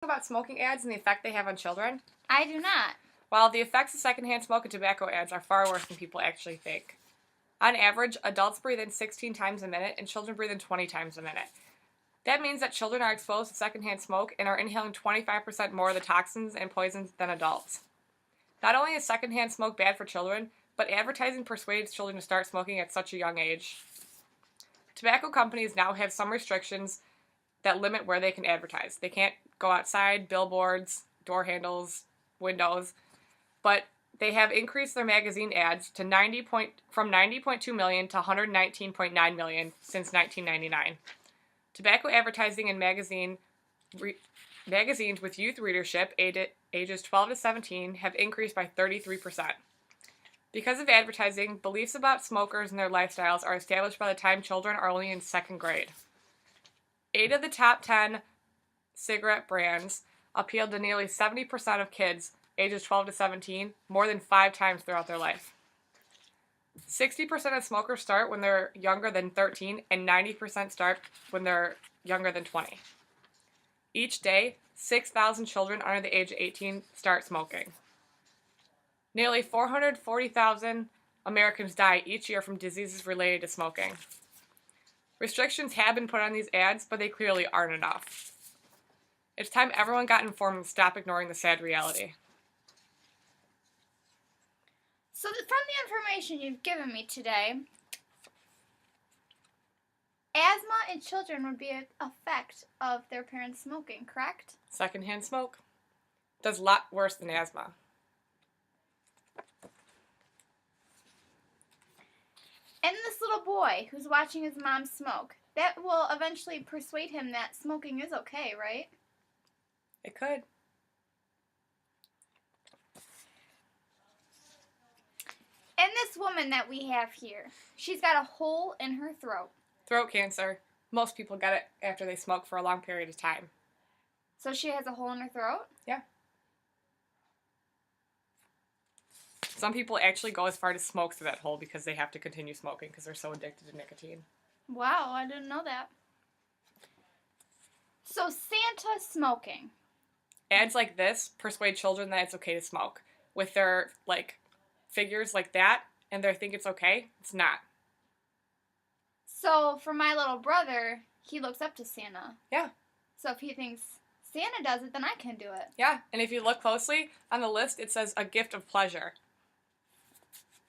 About smoking ads and the effect they have on children? I do not. While the effects of secondhand smoke and tobacco ads are far worse than people actually think. On average, adults breathe in 16 times a minute and children breathe in 20 times a minute. That means that children are exposed to secondhand smoke and are inhaling 25% more of the toxins and poisons than adults. Not only is secondhand smoke bad for children, but advertising persuades children to start smoking at such a young age. Tobacco companies now have some restrictions that limit where they can advertise. They can't go outside, billboards, door handles, windows, but they have increased their magazine ads to from 90.2 million to 119.9 million since 1999. Tobacco advertising in magazines with youth readership ages 12 to 17 have increased by 33%. Because of advertising, beliefs about smokers and their lifestyles are established by the time children are only in second grade. 8 of the top 10 cigarette brands appeal to nearly 70% of kids ages 12 to 17 more than 5 times throughout their life. 60% of smokers start when they're younger than 13, and 90% start when they're younger than 20. Each day, 6,000 children under the age of 18 start smoking. Nearly 440,000 Americans die each year from diseases related to smoking. Restrictions have been put on these ads, but they clearly aren't enough. It's time everyone got informed and stopped ignoring the sad reality. So from the information you've given me today, asthma in children would be an effect of their parents smoking, correct? Secondhand smoke does a lot worse than asthma. And this little boy who's watching his mom smoke, that will eventually persuade him that smoking is okay, right? It could. And this woman that we have here, she's got a hole in her throat. Throat cancer. Most people get it after they smoke for a long period of time. So she has a hole in her throat? Yeah. Some people actually go as far to smoke through that hole because they have to continue smoking because they're so addicted to nicotine. Wow, I didn't know that. So Santa smoking. Ads like this persuade children that it's okay to smoke. With their, figures like that, and they think it's okay, it's not. So for my little brother, he looks up to Santa. Yeah. So if he thinks Santa does it, then I can do it. Yeah, and if you look closely on the list, it says a gift of pleasure.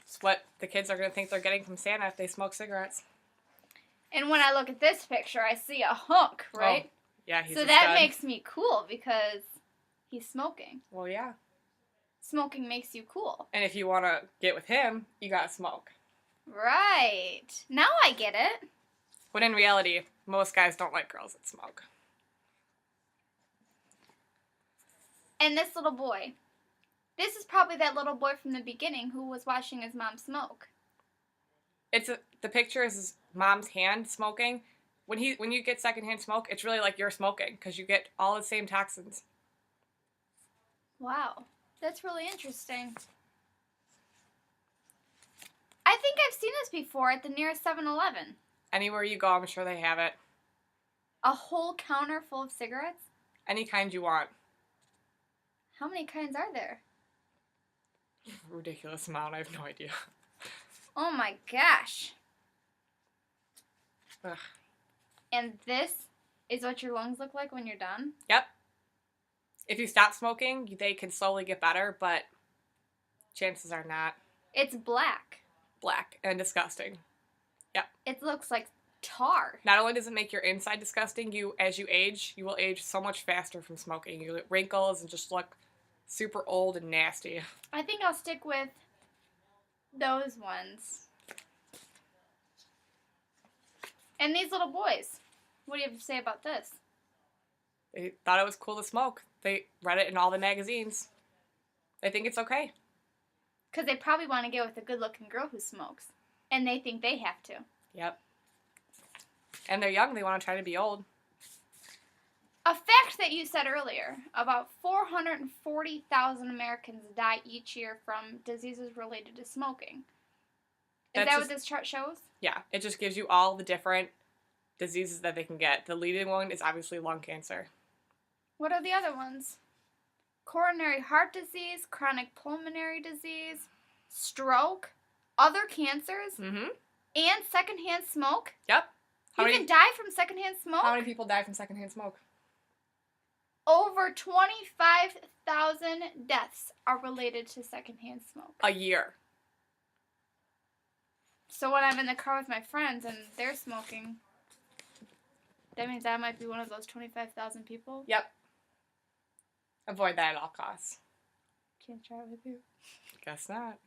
It's what the kids are going to think they're getting from Santa if they smoke cigarettes. And when I look at this picture, I see a hunk, right? Oh, yeah, he's so a that stud. makes me cool because he's smoking. Well, yeah. Smoking makes you cool. And if you want to get with him, you got to smoke. Right. Now I get it. When in reality, most guys don't like girls that smoke. And this little boy. This is probably that little boy from the beginning who was watching his mom smoke. The picture is his mom's hand smoking. When you get secondhand smoke, it's really like you're smoking because you get all the same toxins. Wow. That's really interesting. I think I've seen this before at the nearest 7-Eleven. Anywhere you go, I'm sure they have it. A whole counter full of cigarettes? Any kind you want. How many kinds are there? Ridiculous amount, I have no idea. Oh my gosh. Ugh. And this is what your lungs look like when you're done? Yep. If you stop smoking, they can slowly get better, but chances are not. It's black. Black and disgusting. Yep. It looks like tar. Not only does it make your inside disgusting, as you age, you will age so much faster from smoking. You get wrinkles and just look super old and nasty. I think I'll stick with those ones. And these little boys. What do you have to say about this? They thought it was cool to smoke. They read it in all the magazines. They think it's okay. Because they probably want to get with a good-looking girl who smokes. And they think they have to. Yep. And they're young. They want to try to be old. A fact that you said earlier, about 440,000 Americans die each year from diseases related to smoking. Is that what this chart shows? Yeah. It just gives you all the different diseases that they can get. The leading one is obviously lung cancer. What are the other ones? Coronary heart disease, chronic pulmonary disease, stroke, other cancers, Mm-hmm. and secondhand smoke. Yep. You can die from secondhand smoke? How many people die from secondhand smoke? Over 25,000 deaths are related to secondhand smoke. A year. So when I'm in the car with my friends and they're smoking, that means I might be one of those 25,000 people? Yep. Avoid that at all costs. Can't try it with you. Guess not.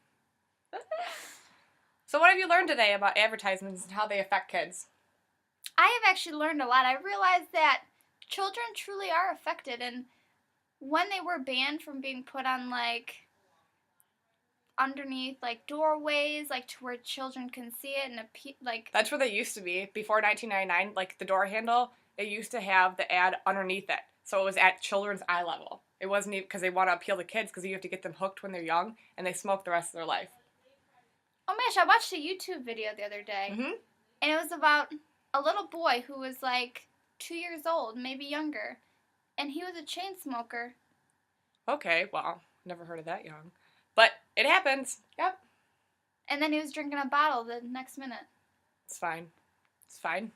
So what have you learned today about advertisements and how they affect kids? I have actually learned a lot. I realized that children truly are affected, and when they were banned from being put on, like, underneath, like, doorways, like, to where children can see it, and, like... That's where they used to be. Before 1999, like, the door handle, they used to have the ad underneath it. So it was at children's eye level. It wasn't even because they want to appeal to kids, because you have to get them hooked when they're young, and they smoke the rest of their life. Oh my gosh, I watched a YouTube video the other day, Mm-hmm. and it was about a little boy who was, like, 2 years old, maybe younger, and he was a chain smoker. Okay, well, never heard of that young. But it happens. Yep. And then he was drinking a bottle the next minute. It's fine. It's fine.